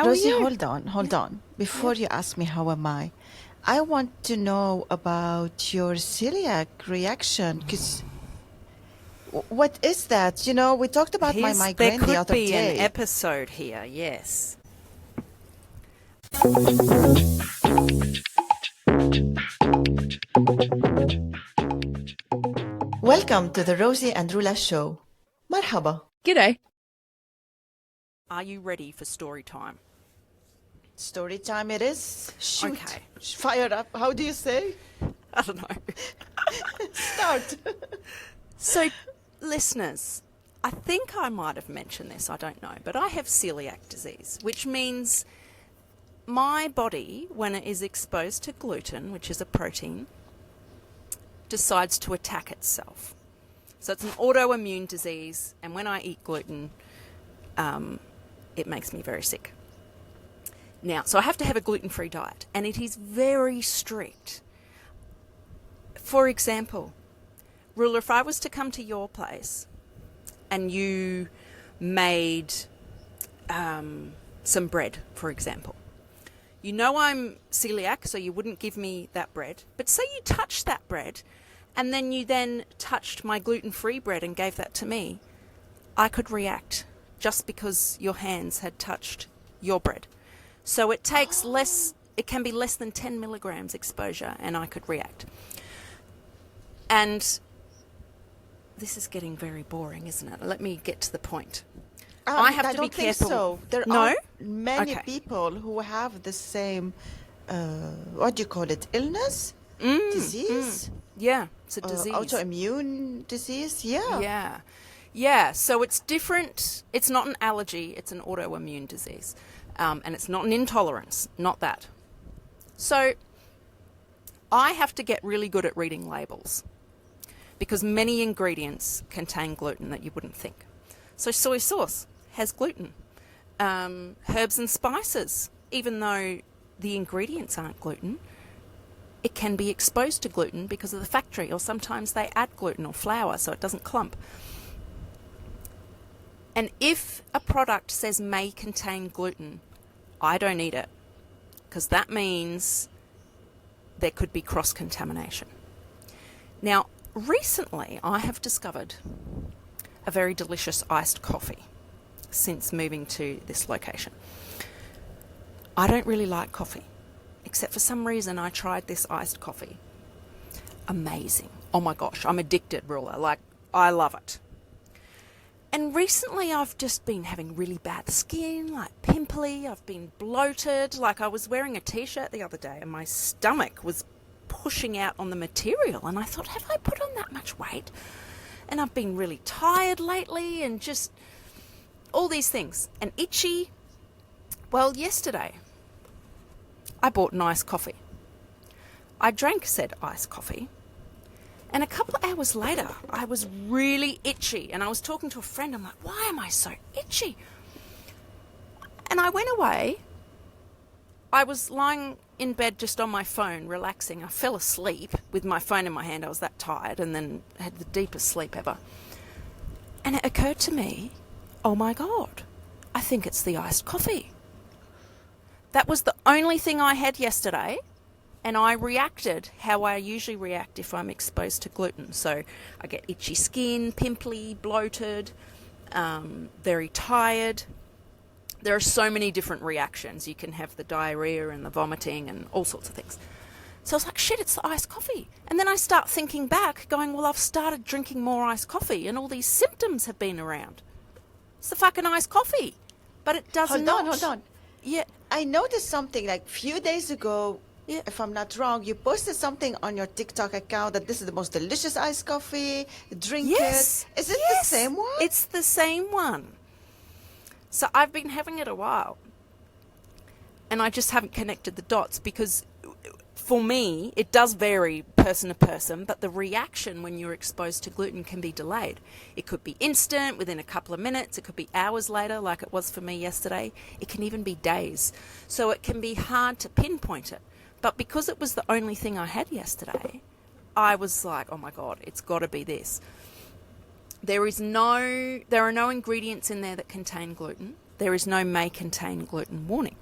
How are Rosie, you? hold on. Yeah. Before you ask me how am I want to know about your celiac reaction because what is that? You know, we talked about my There migraine the could other be an day. episode here, yes. Welcome to the Rosie and Roula show. Marhaba. G'day. Are you ready for story time? Story time it is. Shoot. Okay. Fire up. How do you say? I don't know. Start. So, listeners, I think I might have mentioned this, I don't know, but I have celiac disease, which means my body, when it is exposed to gluten, which is a protein, decides to attack itself. So it's an autoimmune disease, and when I eat gluten, it makes me very sick. Now, so I have to have a gluten-free diet, and it is very strict. For example, Ruler, if I was to come to your place and you made some bread, for example, you know I'm celiac, so you wouldn't give me that bread. But say you touched that bread and then you then touched my gluten-free bread and gave that to me, I could react just because your hands had touched your bread. So it takes less, it can be less than 10 milligrams exposure and I could react. And this is getting very boring, isn't it? Let me get to the point. I have to don't be think careful. so. There No? are many Okay. people who have the same, what do you call it, illness? Disease? Yeah, it's a disease. Autoimmune disease? Yeah. Yeah, so it's different. It's not an allergy, it's an autoimmune disease. And it's not an intolerance, not that. So I have to get really good at reading labels because many ingredients contain gluten that you wouldn't think. So soy sauce has gluten. Herbs and spices, even though the ingredients aren't gluten, it can be exposed to gluten because of the factory, or sometimes they add gluten or flour so it doesn't clump. And if a product says may contain gluten, I don't eat it because that means there could be cross-contamination. Now, recently I have discovered a very delicious iced coffee since moving to this location. I don't really like coffee, except for some reason I tried this iced coffee. Amazing. Oh my gosh, I'm addicted, Ruler. Like, I love it. And recently I've just been having really bad skin, like pimply, I've been bloated, like I was wearing a t-shirt the other day and my stomach was pushing out on the material and I thought, have I put on that much weight? And I've been really tired lately and just all these things. And itchy. Well, yesterday I bought an iced coffee. I drank said iced coffee. And a couple of hours later, I was really itchy. And I was talking to a friend. I'm like, why am I so itchy? And I went away. I was lying in bed just on my phone, relaxing. I fell asleep with my phone in my hand. I was that tired and then had the deepest sleep ever. And it occurred to me, oh my God, I think it's the iced coffee. That was the only thing I had yesterday. And I reacted how I usually react if I'm exposed to gluten. So I get itchy skin, pimply, bloated, very tired. There are so many different reactions. You can have the diarrhea and the vomiting and all sorts of things. So I was like, shit, it's the iced coffee. And then I start thinking back, going, well, I've started drinking more iced coffee and all these symptoms have been around. It's the fucking iced coffee. But it does not. Hold on. Yeah. I noticed something like a few days ago. Yeah. If I'm not wrong, you posted something on your TikTok account that this is the most delicious iced coffee. Drink Yes. it. Is it the same one? It's the same one. So I've been having it a while. And I just haven't connected the dots because for me, it does vary person to person, but the reaction when you're exposed to gluten can be delayed. It could be instant, within a couple of minutes. It could be hours later, like it was for me yesterday. It can even be days. So it can be hard to pinpoint it. But because it was the only thing I had yesterday, I was like, oh my God, it's got to be this. There are no ingredients in there that contain gluten. there is no may contain gluten warning.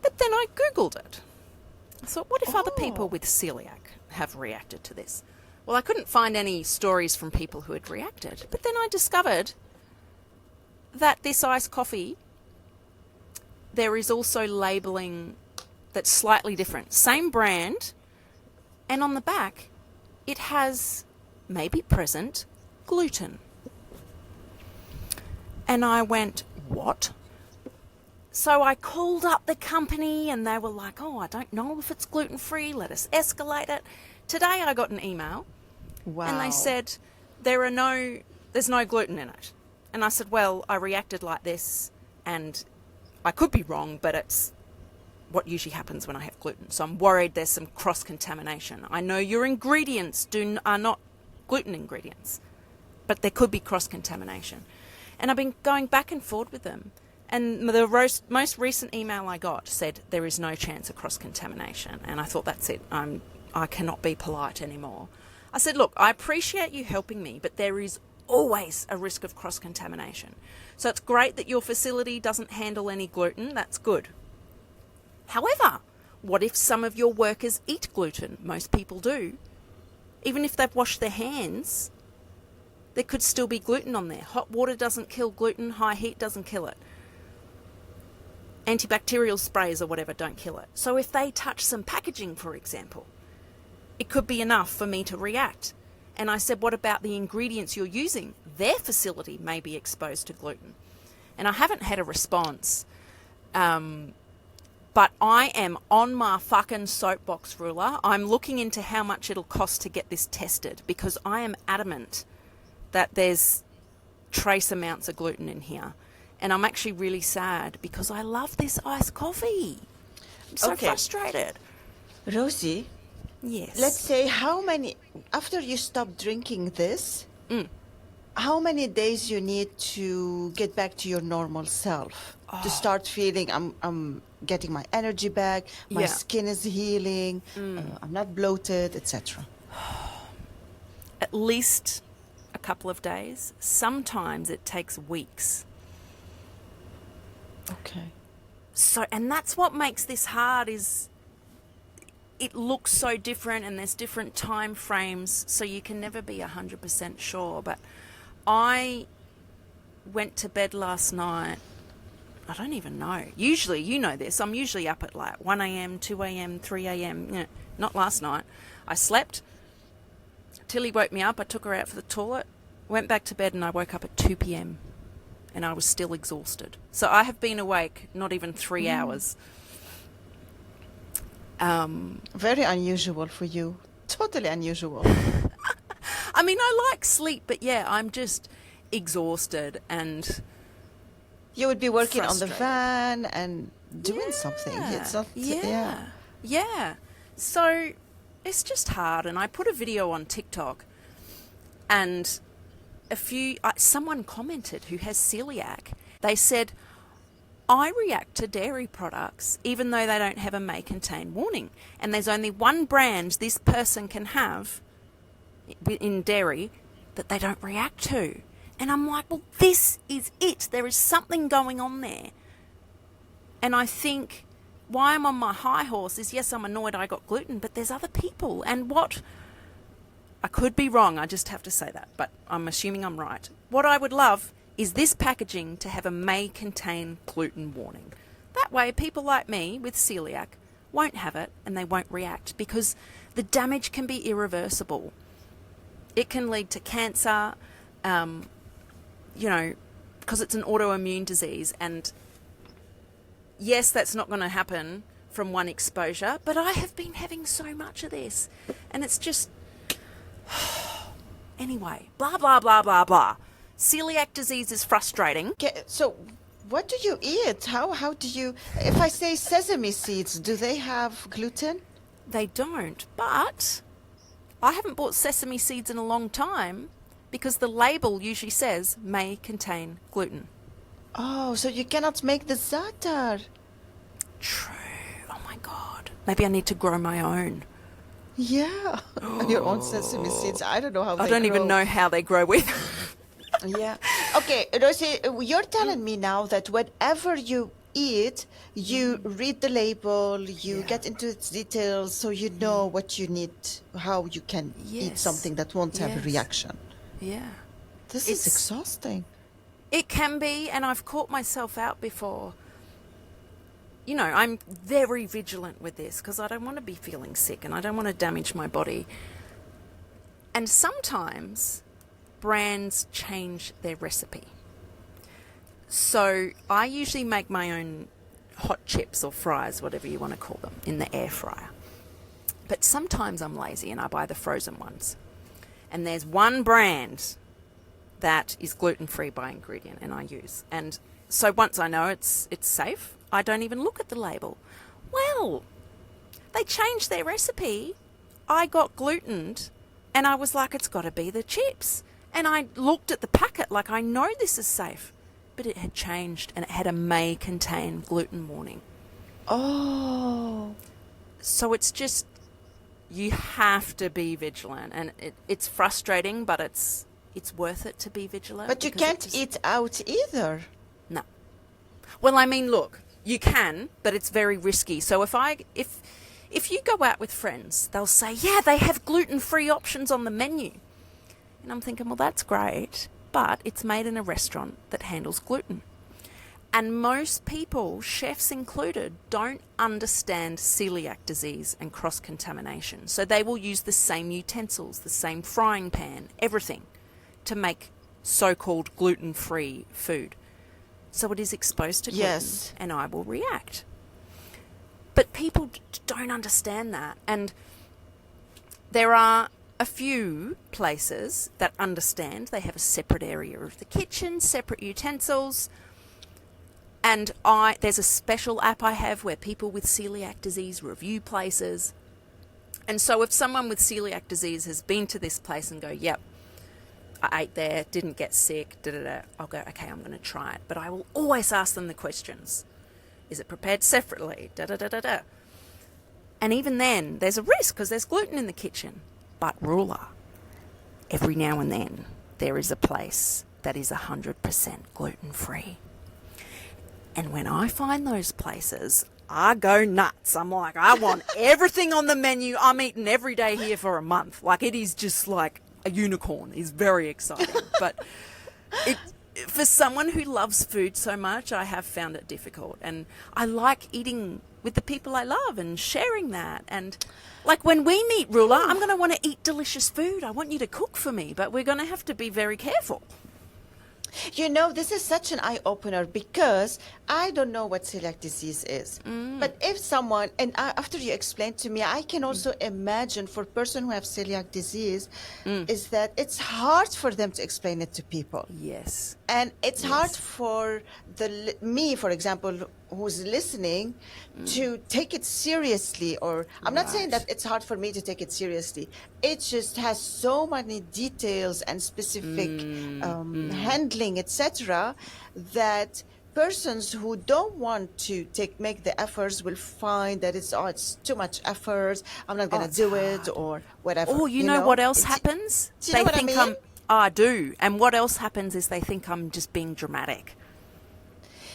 But then I Googled it. I thought, what if other people with celiac have reacted to this? Well, I couldn't find any stories from people who had reacted. But then I discovered that this iced coffee, there is also labelling that's slightly different. Same brand, and on the back, it has, maybe present, gluten. And I went, what? So I called up the company and they were like, oh, I don't know if it's gluten-free, let us escalate it. Today I got an email. Wow. And they said, there's no gluten in it. And I said, well, I reacted like this, and I could be wrong, but it's what usually happens when I have gluten. So I'm worried there's some cross-contamination. I know your ingredients are not gluten ingredients, but there could be cross-contamination. And I've been going back and forth with them. And the most recent email I got said there is no chance of cross-contamination. And I thought, that's it. I cannot be polite anymore. I said, look, I appreciate you helping me, but there is always a risk of cross-contamination. So it's great that your facility doesn't handle any gluten. That's good. However, what if some of your workers eat gluten? Most people do. Even if they've washed their hands, there could still be gluten on there. Hot water doesn't kill gluten. High heat doesn't kill it. Antibacterial sprays or whatever don't kill it. So if they touch some packaging, for example, it could be enough for me to react. And I said, what about the ingredients you're using? Their facility may be exposed to gluten. And I haven't had a response. But I am on my fucking soapbox, Ruler. I'm looking into how much it'll cost to get this tested, because I am adamant that there's trace amounts of gluten in here. And I'm actually really sad because I love this iced coffee. I'm so frustrated. Rosie? Yes. Let's say after you stop drinking this, how many days you need to get back to your normal self to start feeling I'm getting my energy back, my skin is healing, I'm not bloated, etc. At least a couple of days. Sometimes it takes weeks. Okay. So, and that's what makes this hard, is it looks so different and there's different time frames, so you can never be 100% sure. But I went to bed last night, I don't even know. Usually, you know this, I'm usually up at like 1 a.m, 2 a.m, 3 a.m. You know, not last night. I slept. Tilly woke me up, I took her out for the toilet, went back to bed, and I woke up at 2 p.m. and I was still exhausted. So I have been awake not even 3 hours. Very unusual for you. Totally unusual. I mean, I like sleep, but yeah, I'm just exhausted and you would be working on the frustrated. van and doing something. It's not. Yeah. So it's just hard. And I put a video on TikTok, and someone commented who has celiac. They said, I react to dairy products even though they don't have a may contain warning. And there's only one brand this person can have in dairy that they don't react to. And I'm like, well, this is it. There is something going on there. And I think why I'm on my high horse is, yes, I'm annoyed I got gluten, but there's other people. And I could be wrong, I just have to say that, but I'm assuming I'm right. What I would love is this packaging to have a may contain gluten warning. That way, people like me with celiac won't have it and they won't react, because the damage can be irreversible. It can lead to cancer, because it's an autoimmune disease. And yes, that's not going to happen from one exposure, but I have been having so much of this, and it's just... Anyway, blah, blah, blah, blah, blah. Celiac disease is frustrating. So what do you eat? How do you... If I say sesame seeds, do they have gluten? They don't, but I haven't bought sesame seeds in a long time because the label usually says may contain gluten. Oh, so you cannot make the za'atar. True. Oh my God. Maybe I need to grow my own. Yeah. Your own sesame seeds. I don't know how they grow. I don't even know how they grow with. Yeah. Okay, Rosie, you're telling me now that whenever you eat, you read the label, you Yeah. get into its details, so you know what you need, how you can eat Yes. something that won't have a Yes. reaction. Yeah. This is It's exhausting. it can be, and I've caught myself out before. You know, I'm very vigilant with this because I don't want to be feeling sick and I don't want to damage my body. And sometimes brands change their recipe. So I usually make my own hot chips or fries, whatever you want to call them, in the air fryer. But sometimes I'm lazy and I buy the frozen ones. And there's one brand that is gluten-free by ingredient and I use. And so once I know it's safe, I don't even look at the label. Well, they changed their recipe. I got glutened and I was like, it's got to be the chips. And I looked at the packet like, I know this is safe. But it had changed and it had a may contain gluten warning. Oh, So it's just, you have to be vigilant. And it's frustrating, but it's worth it to be vigilant. but you because can't eat out either. No. Well, I mean, look, you can, but it's very risky. So if you go out with friends, they'll say, yeah, they have gluten-free options on the menu. And I'm thinking, well, that's great, but it's made in a restaurant that handles gluten. And most people, chefs included, don't understand celiac disease and cross-contamination. So they will use the same utensils, the same frying pan, everything to make so-called gluten-free food. So it is exposed to gluten, Yes. and I will react. But people don't understand that. And there are a few places that understand. They have a separate area of the kitchen, separate utensils. And there's a special app I have where people with celiac disease review places. And so if someone with celiac disease has been to this place and go, yep, I ate there, didn't get sick, I'll go, okay, I'm going to try it. But I will always ask them the questions. Is it prepared separately? And even then, there's a risk because there's gluten in the kitchen. But Roula, every now and then, there is a place that is 100% gluten-free. And when I find those places, I go nuts. I'm like, I want everything on the menu. I'm eating every day here for a month. Like, it is just like a unicorn. It's very exciting. But for someone who loves food so much, I have found it difficult. And I like eating with the people I love and sharing that. And like when we meet, Roula, I'm going to want to eat delicious food. I want you to cook for me, but we're going to have to be very careful. You know, this is such an eye-opener because I don't know what celiac disease is. But if someone, and after you explained to me, I can also imagine for a person who has celiac disease is that it's hard for them to explain it to people. Yes. And it's hard for me, for example, who's listening to take it seriously. Or I'm not saying that it's hard for me to take it seriously. It just has so many details and specific handling, etc., that persons who don't want to make the efforts will find that it's too much effort. I'm not going to do it or whatever. Oh, you know what else happens? Do you know what I mean? I do. And what else happens is they think I'm just being dramatic.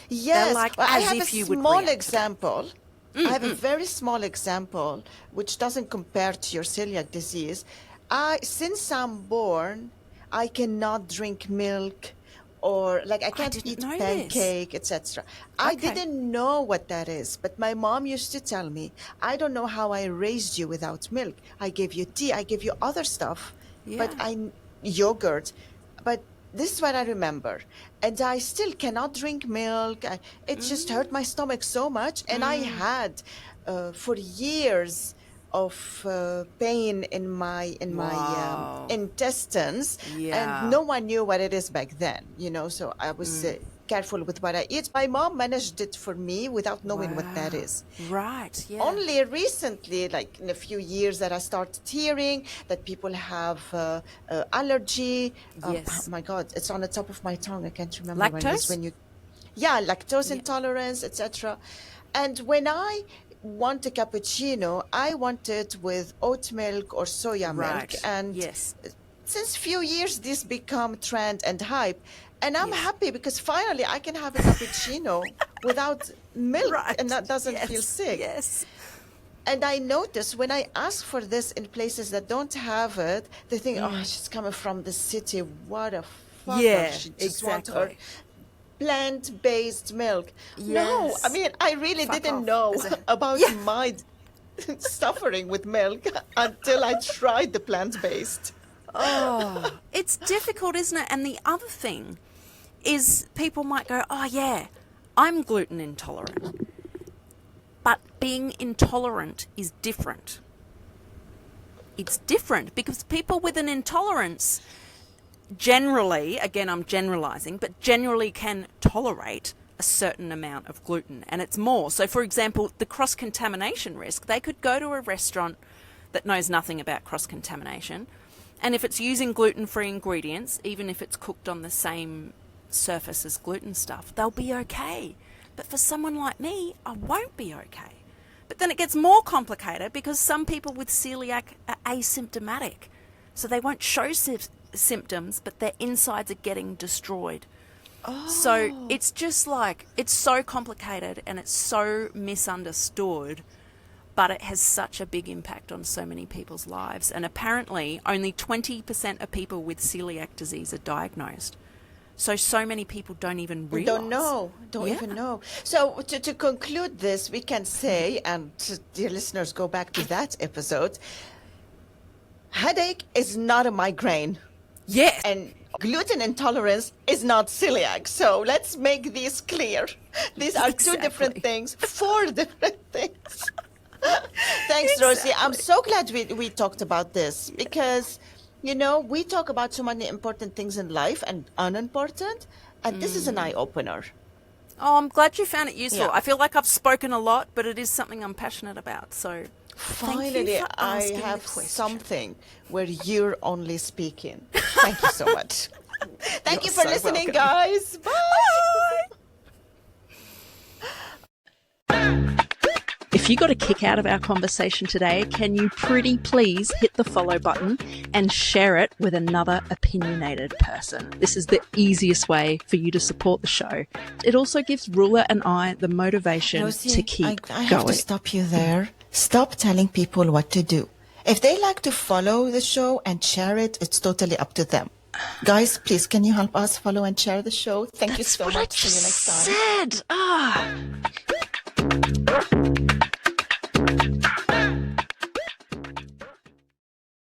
Yes, like, well, I as have if a you would small react to that. example. I have a very small example, which doesn't compare to your celiac disease. Since I'm born, I cannot drink milk, or like I can't didn't eat know pancake, etc. I Okay. didn't know what that is, but my mom used to tell me, I don't know how I raised you without milk. I gave you tea, I gave you other stuff, but Yeah. yogurt, but this is what I remember. And I still cannot drink milk. It just hurt my stomach so much. And I had for years of pain in my Wow. intestines, and Yeah. no one knew what it is back then, you know. So I was careful with what I eat. My mom managed it for me without knowing what that Wow. is. Right, yeah. Only recently, like in a few years, that I started hearing that people have allergy. Yes. My God, it's on the top of my tongue. I can't remember when it is. Lactose? Yeah, lactose Yeah. intolerance, etc. And when I want a cappuccino, I want it with oat milk or soya milk. Right. And Yes. since few years, this become trend and hype. And I'm happy because finally I can have a cappuccino without milk and that doesn't feel sick. Yes. And I notice when I ask for this in places that don't have it, they think, oh, she's coming from the city. What a fucker. Yeah, She just wants her exactly. plant-based milk. No, Yes. I mean, I really Fuck didn't off. know about my suffering with milk until I tried the plant-based. Oh, it's difficult, isn't it? And the other thing is people might go, oh, yeah, I'm gluten intolerant. But being intolerant is different. It's different because people with an intolerance generally, again, I'm generalizing, but generally can tolerate a certain amount of gluten, and it's more. So, for example, the cross-contamination risk, they could go to a restaurant that knows nothing about cross-contamination, and if it's using gluten-free ingredients, even if it's cooked on the same surface as gluten stuff, they'll be okay. But for someone like me, I won't be okay. But then it gets more complicated because some people with celiac are asymptomatic. So they won't show symptoms, but their insides are getting destroyed. Oh. So it's just like, it's so complicated and it's so misunderstood, but it has such a big impact on so many people's lives. And apparently only 20% of people with celiac disease are diagnosed. So many people don't even realize. Don't even know. So to conclude this, we can say, and dear listeners, go back to that episode, headache is not a migraine. Yes. And gluten intolerance is not celiac. So let's make these clear. These are two different things, 4 different things. Thanks, Rosie. I'm so glad we talked about this because, you know, we talk about so many important things in life and unimportant, and this is an eye-opener. Oh, I'm glad you found it useful. Yeah. I feel like I've spoken a lot, but it is something I'm passionate about. So finally, I have something where you're only speaking. Thank you so much. Thank you for listening, guys. Bye. If you got a kick out of our conversation today, can you pretty please hit the follow button and share it with another opinionated person? This is the easiest way for you to support the show. It also gives Roula and I the motivation Rosie, to keep I have going. to stop you there. Stop telling people what to do. If they like to follow the show and share it, it's totally up to them. Guys, please, can you help us follow and share the show? Thank you so much. See you next time. Said.